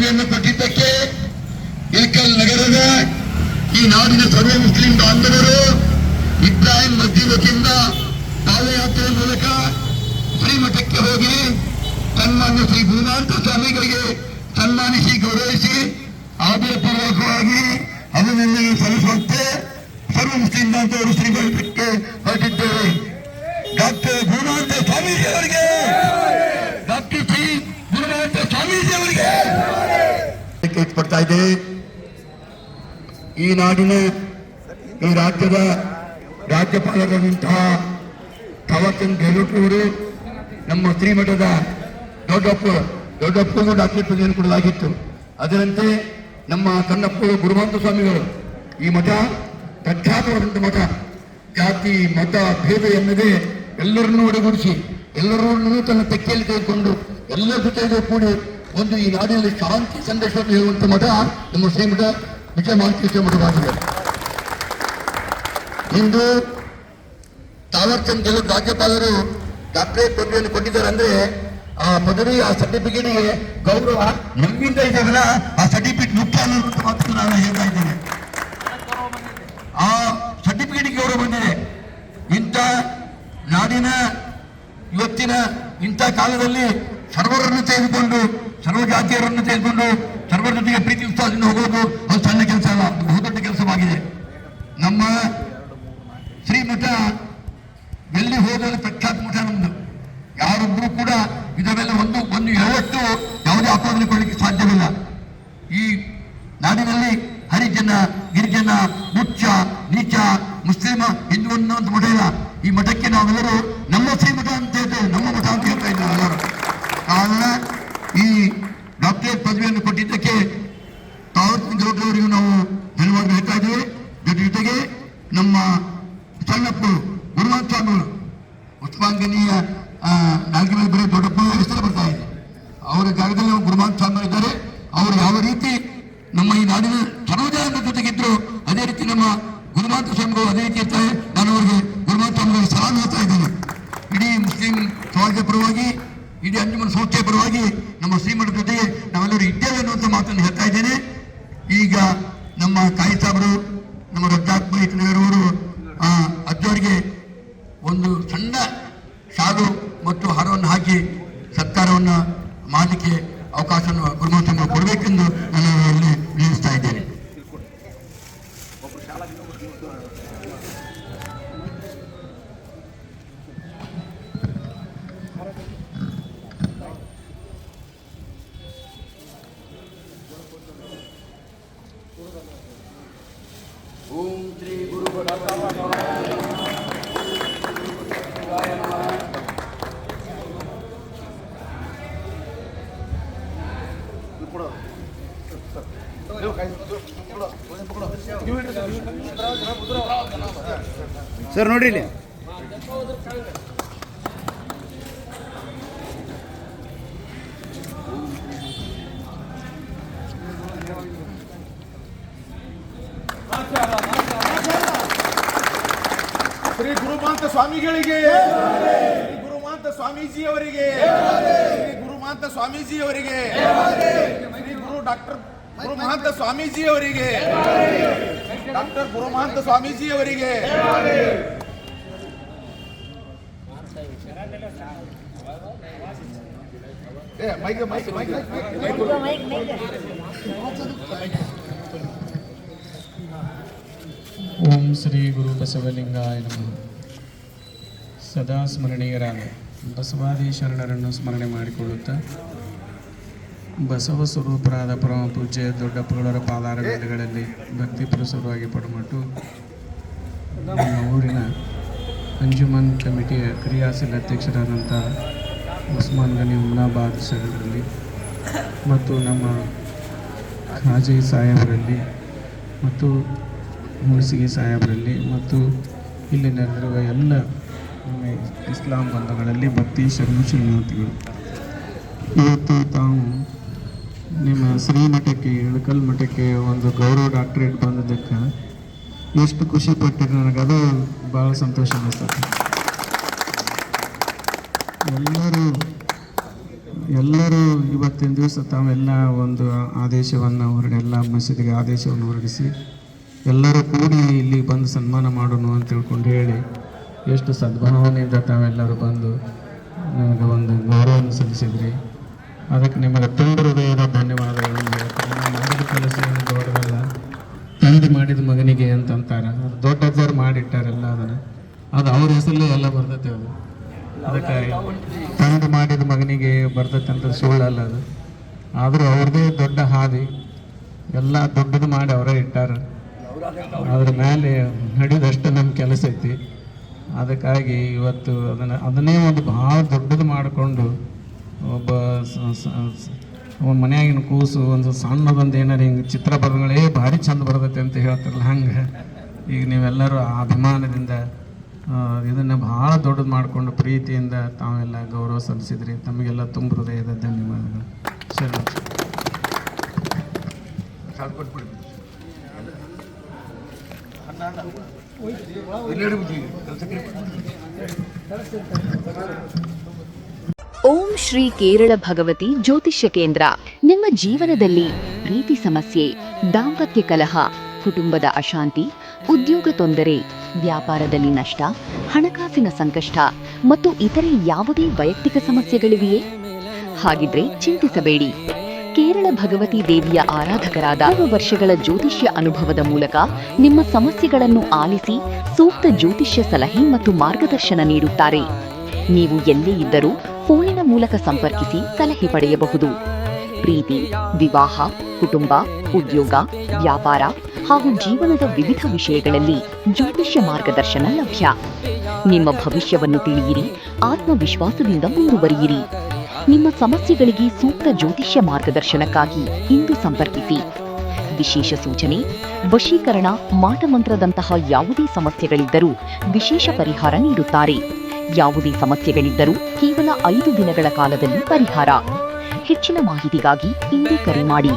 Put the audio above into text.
ಪದವಿಯನ್ನು ಕೊಟ್ಟಿದ್ದಕ್ಕೆ ಇಳಕಲ್ ನಗರದ ಈ ನಾಡಿನ ಸರ್ವ ಮುಸ್ಲಿಂ ಬಾಂಧವರು ಇಬ್ರಾಹಿಂ ಮಸ್ಜಿದ್ ವತಿಯಿಂದ ಪಾದಯಾತ್ರೆ ಮೂಲಕ ಶ್ರೀಮಠಕ್ಕೆ ಹೋಗಿ ಸನ್ಮಾನ್ಯ ಶ್ರೀ ಗುರುನಾಥ ಸ್ವಾಮಿಗಳಿಗೆ ಸನ್ಮಾನಿಸಿ ಗೌರವಿಸಿ ಆದರಪೂರ್ವಕವಾಗಿ ಅಭಿನಂದನೆ ಸಲ್ಲಿಸುವಂತೆ ಸರ್ವ ಮುಸ್ಲಿಂ ಬಾಂಧವರು ಶ್ರೀಮಠಕ್ಕೆ ಹೊರಟಿದ್ದೇವೆ. ಡಾಕ್ಟರ್ ಗುರುನಾಥ ಸ್ವಾಮೀಜಿ ಅವರಿಗೆ, ಡಾಕ್ಟರ್ ಶ್ರೀ ಗುರುನಾಥ ಸ್ವಾಮೀಜಿ ಅವರಿಗೆ ಪಡ್ತಾ ಇದೆ. ಈ ನಾಡಿನ ಈ ರಾಜ್ಯದ ರಾಜ್ಯಪಾಲರಾದಂತಹ ಥಾವರ್ಚಂದ್ ಗೆಹ್ಲೋಟ್ ಅವರು ನಮ್ಮ ಶ್ರೀಮಠದ ದೊಡ್ಡಪ್ಪಗೂ ಡಾಕ್ಟರೇಟ್ ಪದವಿಯನ್ನು ಕೊಡಲಾಗಿತ್ತು. ಅದರಂತೆ ನಮ್ಮ ಕಣ್ಣಪ್ಪ ಗುರುಮಾಂತ ಸ್ವಾಮಿಗಳು ಈ ಮಠ ಪ್ರಖ್ಯಾತವಾದಂಥ ಮಠ, ಜಾತಿ ಮತ ಭೇದ ಎನ್ನದೇ ಎಲ್ಲರನ್ನೂ ಒಡಗೂಡಿಸಿ ಎಲ್ಲರನ್ನೂ ತನ್ನ ತೆಕ್ಕೆಯಲ್ಲಿ ತೆಗೆದುಕೊಂಡು ಎಲ್ಲರ ಜೊತೆಗೂ ಕೂಡಿ ಒಂದು ಈ ನಾಡಿನಲ್ಲಿ ಶಾಂತಿ ಸಂದೇಶವನ್ನು ಹೇಳುವಂಥ ಮಠ ನಮ್ಮ ಶ್ರೀಮಠ ವಿಜಯ ಮಹಾಂತೇಶ್ವರ ಮಠವಾಗಿದೆ. ಇಂದು ಥಾವರ್ಚಂದ್ ಗೆಹ್ಲೋಟ್ ರಾಜ್ಯಪಾಲರು ಡಾಕ್ಟರೇಟ್ ಪದವಿಯನ್ನು ಕೊಟ್ಟಿದ್ದಾರೆ ಅಂದ್ರೆ ಆ ಪದವಿ, ಆ ಸರ್ಟಿಫಿಕೇಟ್ಗೆ ಗೌರವ ನಮ್ಮಿಂದ ಇದೆಯಲ್ಲ, ಆ ಸರ್ಟಿಫಿಕೇಟ್ ಮುಖ್ಯ ಅನ್ನೋದು ಮಾತ್ರ ನಾನು ಹೇಳ್ತಾ ಇದ್ದೇನೆ. ಆ ಸರ್ಟಿಫಿಕೇಟ್ಗೆ ಗೌರವ ಬಂದಿದೆ. ಇಂಥ ನಾಡಿನ ಇವತ್ತಿನ ಇಂಥ ಕಾಲದಲ್ಲಿ ಸರ್ವರನ್ನು ತೆಗೆದುಕೊಂಡು ಸರ್ವ ಜಾತಿಯರನ್ನು ತೆಗೆದುಕೊಂಡು ಸರ್ವರ ಜೊತೆಗೆ ಪ್ರೀತಿ ಉತ್ಸಾಹದಿಂದ ಹೋಗೋದು ಅದು ಸಣ್ಣ ಕೆಲಸ ಅಲ್ಲ, ಬಹುದೊಡ್ಡ ಕೆಲಸವಾಗಿದೆ. ನಮ್ಮ ಶ್ರೀಮಠ ಎಲ್ಲಿ ಹೋದಲ್ಲಿ ಪ್ರಖ್ಯಾತ ಮಠ ನಮ್ದು. ಯಾರೊಬ್ಬರು ಕೂಡ ಇದವೆಲ್ಲ ಒಂದು ಯಾವತ್ತೂ ಯಾವುದೇ ಆಪಾದನೆ ಕೊಡಲಿಕ್ಕೆ ಸಾಧ್ಯವಿಲ್ಲ. ಈ ನಾಡಿನಲ್ಲಿ ಹರಿಜನ, ಗಿರಿಜನ, ಮುಚ್ಚ, ನೀಚ, ಮುಸ್ಲಿಮ, ಹಿಂದೂ ಅನ್ನೋಂಥ ಮಠ ಇಲ್ಲ. ಈ ಮಠಕ್ಕೆ ನಾವೆಲ್ಲರೂ ನಮ್ಮ ಶ್ರೀಮಠ ಅಂತ ಹೇಳ್ತೇವೆ, ನಮ್ಮ ಮಠ ಅಂತ ಹೇಳ್ತಾ ಇದ್ದೇವೆ ಎಲ್ಲರೂ. ಕಾರಣ ಈ ಡಾಕ್ಟರೇಟ್ ಪದವಿಯನ್ನು ಕೊಟ್ಟಿದ್ದಕ್ಕೆ ಥಾವರ್ಚಂದ್ ಗೆಹ್ಲೋಟ್ ಅವರಿಗೂ ನಾವು ಧನ್ಯವಾದ ಹೇಳ್ತಾ ಇದ್ದೇವೆ. ಜೊತೆಗೆ ನಮ್ಮ ಸಣ್ಣಪ್ಪರು ಗುರುನಾಥ ಸ್ವಾಮಿಗಳು ಉಸ್ಮಾನ್ಗನಿಯ ನಾಲ್ಕು ಮೇಲೆ ಬರೀ ದೊಡ್ಡಪ್ಪ ಹೆಸರು ಬರ್ತಾ ಇದೆ. ಅವರ ಜಾಗದಲ್ಲಿ ನಾವು ಗುರುನಾಥ ಸ್ವಾಮಿ ಇದ್ದಾರೆ. ಅವರು ಯಾವ ರೀತಿ ನಮ್ಮ ಈ ನಾಡಿನ ಸರ್ವಜನರ ಜೊತೆಗಿದ್ರು ಅದೇ ರೀತಿ ನಮ್ಮ ಗುರುನಾಥ ಸ್ವಾಮಿಗಳು ಅದೇ ರೀತಿ ಇರ್ತಾರೆ. ನಾನು ಅವರಿಗೆ ಗುರುನಾಥ ಸ್ವಾಮಿಗಳಿಗೆ ಸಲಾಂ ಹೇಳ್ತಾ ಇದ್ದೇನೆ. ಇಡೀ ಮುಸ್ಲಿಂ ಸಮಾಜದ ಪರವಾಗಿ, ಇಡೀ ಅಂಜುಮನ್ ಸಂಸ್ಥೆಯ ಪರವಾಗಿ ನಮ್ಮ ಶ್ರೀಮಠದ ಜೊತೆಗೆ ನಾವೆಲ್ಲರೂ ಇದ್ದೇವೆ ಅನ್ನುವಂಥ ಮಾತನ್ನು ಹೇಳ್ತಾ ಇದ್ದೇನೆ. ಈಗ ನಮ್ಮ ಕಾಯಿ ಸಾಬರು, ನಮ್ಮ ರಜಾಕ್ ನಗರವರು ಅಜ್ಜವರಿಗೆ ಒಂದು ಸಣ್ಣ ಶಾಲು ಮತ್ತು ಹಾರವನ್ನು ಹಾಕಿ ಸತ್ಕಾರವನ್ನು ಮಾಡಲಿಕ್ಕೆ ಅವಕಾಶವನ್ನು ಗುರುನಾಥ ಕೊಡಬೇಕೆಂದು ನಾನು ಇಲ್ಲಿ ವಿನಂತಿಸ್ತಾ ಇದ್ದೇನೆ. ಓಂ ಶ್ರೀ ಗುರು ಸರ್ ನೋಡ್ರಿ ಇಲ್ಲಿ ಶ್ರೀ ಗುರುಮಾಂತ ಸ್ವಾಮಿಗಳಿಗೆ, ಶ್ರೀ ಗುರುಮಾಂತ ಸ್ವಾಮೀಜಿಯವರಿಗೆ, ಶ್ರೀ ಗುರುಮಾಂತ ಸ್ವಾಮೀಜಿಯವರಿಗೆ, ಶ್ರೀ ಗುರು ಡಾಕ್ಟರ್ ಗುರುಮಹಂತ ಸ್ವಾಮೀಜಿಯವರಿಗೆ, ಡಾಕ್ಟರ್ ಗುರುಮಹಂತ ಸ್ವಾಮೀಜಿಯವರಿಗೆ, ಓಂ ಶ್ರೀ ಗುರು ಬಸವಲಿಂಗಾಯ ನಮಃ. ಸದಾ ಸ್ಮರಣೀಯರಾದ ಬಸವಾದಿ ಶರಣರನ್ನು ಸ್ಮರಣೆ ಮಾಡಿಕೊಳ್ಳುತ್ತಾ ಬಸವ ಸ್ವರೂಪರಾದ ಪರಮ ಪೂಜ್ಯ ದೊಡ್ಡಪ್ಪಗಳವರ ಪಾದಾರಗಳಲ್ಲಿ ಭಕ್ತಿಪುರಸರವಾಗಿ ಪಡಮಟ್ಟು ನಮ್ಮ ಊರಿನ ಅಂಜುಮನ್ ಕಮಿಟಿಯ ಕ್ರಿಯಾಶೀಲ ಅಧ್ಯಕ್ಷರಾದಂಥ ಉಸ್ಮಾನ್ ಗನಿ ಮುನಾಬಾದ್ ಶರಣರಲ್ಲಿ ಮತ್ತು ನಮ್ಮ ಖಾಜಿ ಸಾಹೇಬರಲ್ಲಿ ಮತ್ತು ಹುಣಸಿಗೆ ಸಾಹೇಬರಲ್ಲಿ ಮತ್ತು ಇಲ್ಲಿ ನೆರೆದಿರುವ ಎಲ್ಲ ಇಸ್ಲಾಂ ಬಂಧುಗಳಲ್ಲಿ ಭಕ್ತಿ ಶರಣಾರ್ಥಿಗಳು, ಇವತ್ತು ತಾವು ನಿಮ್ಮ ಶ್ರೀಮಠಕ್ಕೆ ಇಳಕಲ್ ಮಠಕ್ಕೆ ಒಂದು ಗೌರವ ಡಾಕ್ಟರೇಟ್ ಬಂದಿದ್ದಕ್ಕೆ ಎಷ್ಟು ಖುಷಿ ಪಟ್ಟಿರಿ. ನನಗದು ಭಾಳ ಸಂತೋಷ ಅನ್ನಿಸ್ತದೆ. ಎಲ್ಲರೂ ಎಲ್ಲರೂ ಇವತ್ತಿನ ದಿವಸ ತಾವೆಲ್ಲ ಒಂದು ಆದೇಶವನ್ನು ಎಲ್ಲ ಮಸೀದಿಗೆ ಆದೇಶವನ್ನು ಹೊರಡಿಸಿ ಎಲ್ಲರೂ ಕೂಡಿ ಇಲ್ಲಿ ಬಂದು ಸನ್ಮಾನ ಮಾಡೋಣ ಅಂತ ತಿಳ್ಕೊಂಡು ಹೇಳಿ ಎಷ್ಟು ಸದ್ಭಾವನೆಯಿಂದ ತಾವೆಲ್ಲರೂ ಬಂದು ನನಗೆ ಒಂದು ಗೌರವವನ್ನು ಸಲ್ಲಿಸಿದ್ರಿ. ಅದಕ್ಕೆ ನಿಮಗೆ ತುಂಬ ಹೃದಯದ ಧನ್ಯವಾದಗಳನ್ನು ಹೇಳ್ತೀನಿ. ಮಾಡಿದ ಕೆಲಸ ಏನು ದೊಡ್ಡದಲ್ಲ, ತಂದೆ ಮಾಡಿದ ಮಗನಿಗೆ ಅಂತಂತಾರೆ. ಅದು ದೊಡ್ಡಜ್ಜರು ಮಾಡಿಟ್ಟಾರೆಲ್ಲ ಅದನ್ನು, ಅದು ಅವ್ರ ಹೆಸರಲ್ಲೇ ಎಲ್ಲ ಬರ್ತೈತೆ. ಅದು ಅದಕ್ಕೆ ತಂದೆ ಮಾಡಿದ ಮಗನಿಗೆ ಬರ್ತೈತೆ ಅಂತ ಸುಳ್ಳಲ್ಲ ಅದು. ಆದರೂ ಅವ್ರದ್ದೇ ದೊಡ್ಡ ಹಾದಿ, ಎಲ್ಲ ದೊಡ್ಡದು ಮಾಡಿ ಅವರೇ ಇಟ್ಟಾರ. ಅದ್ರ ಮೇಲೆ ನಡೆಯೋದಷ್ಟು ನಮ್ಮ ಕೆಲಸ ಐತಿ. ಅದಕ್ಕಾಗಿ ಇವತ್ತು ಅದನ್ನೇ ಒಂದು ಭಾಳ ದೊಡ್ಡದು ಮಾಡಿಕೊಂಡು ಒಬ್ಬ ಮನೆಯಾಗಿನ ಕೂಸು ಒಂದು ಸಣ್ಣದೊಂದು ಏನಾರು ಹಿಂಗೆ ಚಿತ್ರ ಬರಗಳೇ ಭಾರಿ ಚಂದ ಬರ್ತೈತೆ ಅಂತ ಹೇಳ್ತಾರಲ್ಲ, ಹಂಗೆ ಈಗ ನೀವೆಲ್ಲರೂ ಆ ಅಭಿಮಾನದಿಂದ ಇದನ್ನು ಭಾಳ ದೊಡ್ಡದು ಮಾಡಿಕೊಂಡು ಪ್ರೀತಿಯಿಂದ ತಾವೆಲ್ಲ ಗೌರವ ಸಲ್ಲಿಸಿದ್ರಿ. ತಮಗೆಲ್ಲ ತುಂಬ ಹೃದಯದ ಧನ್ಯವಾದಗಳು. ಸರಿ, ಓಂ ಶ್ರೀ ಕೇರಳ ಭಗವತಿ ಜ್ಯೋತಿಷ್ಯ ಕೇಂದ್ರ. ನಿಮ್ಮ ಜೀವನದಲ್ಲಿ ಪ್ರೀತಿ ಸಮಸ್ಯೆ, ದಾಂಪತ್ಯ ಕಲಹ, ಕುಟುಂಬದ ಅಶಾಂತಿ, ಉದ್ಯೋಗ ತೊಂದರೆ, ವ್ಯಾಪಾರದಲ್ಲಿ ನಷ್ಟ, ಹಣಕಾಸಿನ ಸಂಕಷ್ಟ ಮತ್ತು ಇತರೆ ಯಾವುದೇ ವೈಯಕ್ತಿಕ ಸಮಸ್ಯೆಗಳಿವೆಯೇ? ಹಾಗಿದ್ರೆ ಚಿಂತಿಸಬೇಡಿ. ಕೇರಳ ಭಗವತಿ ದೇವಿಯ ಆರಾಧಕರಾದ 6 ವರ್ಷಗಳ ಜ್ಯೋತಿಷ್ಯ ಅನುಭವದ ಮೂಲಕ ನಿಮ್ಮ ಸಮಸ್ಯೆಗಳನ್ನು ಆಲಿಸಿ ಸೂಕ್ತ ಜ್ಯೋತಿಷ್ಯ ಸಲಹೆ ಮತ್ತು ಮಾರ್ಗದರ್ಶನ ನೀಡುತ್ತಾರೆ. ನೀವು ಎಲ್ಲೇ ಇದ್ದರೂ ಫೋನಿನ ಮೂಲಕ ಸಂಪರ್ಕಿಸಿ ಸಲಹೆ ಪಡೆಯಬಹುದು. ಪ್ರೀತಿ, ವಿವಾಹ, ಕುಟುಂಬ, ಉದ್ಯೋಗ, ವ್ಯಾಪಾರ ಹಾಗೂ ಜೀವನದ ವಿವಿಧ ವಿಷಯಗಳಲ್ಲಿ ಜ್ಯೋತಿಷ್ಯ ಮಾರ್ಗದರ್ಶನ ಲಭ್ಯ. ನಿಮ್ಮ ಭವಿಷ್ಯವನ್ನು ತಿಳಿಯಿರಿ, ಆತ್ಮವಿಶ್ವಾಸದಿಂದ ಮುಂದುವರಿಯಿರಿ. ನಿಮ್ಮ ಸಮಸ್ಯೆಗಳಿಗೆ ಸೂಕ್ತ ಜ್ಯೋತಿಷ್ಯ ಮಾರ್ಗದರ್ಶನಕ್ಕಾಗಿ ಇಂದು ಸಂಪರ್ಕಿಸಿ. ವಿಶೇಷ ಸೂಚನೆ: ವಶೀಕರಣ, ಮಾಟಮಂತ್ರದಂತಹ ಯಾವುದೇ ಸಮಸ್ಯೆಗಳಿದ್ದರೂ ವಿಶೇಷ ಪರಿಹಾರ ನೀಡುತ್ತಾರೆ. ಯಾವುದೇ ಸಮಸ್ಯೆಗಳಿದ್ದರೂ ಕೇವಲ 5 ದಿನಗಳ ಕಾಲದಲ್ಲಿ ಪರಿಹಾರ. ಹೆಚ್ಚಿನ ಮಾಹಿತಿಗಾಗಿ ಇಂದೇ ಕರೆ ಮಾಡಿ.